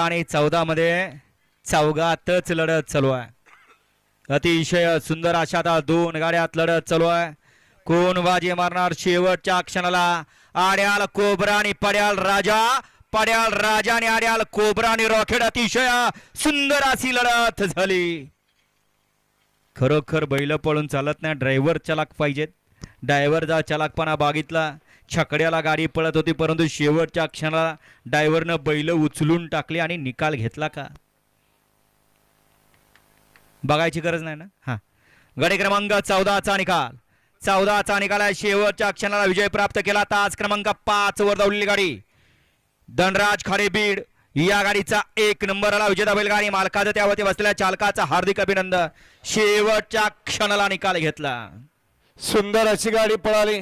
आणि 14 मध्ये चौघातच लढत चालू आहे. अतिशय सुंदर अशा आता दोन गाड्यात लढत चालू आहे. कोण बाजी मारणार शेवटच्या क्षणाला. आड्याल कोबरा आणि पड्याल राजा. पड्याल राजा आणि आड्याल कोबरा आणि रॉकेट. अतिशय सुंदर अशी लढत झाली. खरोखर बैल पळून चालत नाही. ड्रायव्हर चलाक पाहिजेत. ड्रायव्हरचा चलाकपणा बागितला. छकड्याला गाडी पळत होती परंतु शेवटच्या क्षणाला ड्रायव्हरनं बैल उचलून टाकली आणि निकाल घेतला का बघायची गरज नाही ना. हा गाडी क्रमांक 14चा निकाल. 14चा निकाल आहे. शेवटच्या क्षणाला विजय प्राप्त केला. तास क्रमांक 5 वर धावलेली गाडी धनराज खाडे बीड या गाडीचा 1 नंबर आला. विजेता बैलगाडी मालकाचं त्यावरती बसलेल्या चालकाचा हार्दिक अभिनंदन. शेवटच्या क्षणाला निकाल घेतला. सुंदर अशी गाडी पळाली.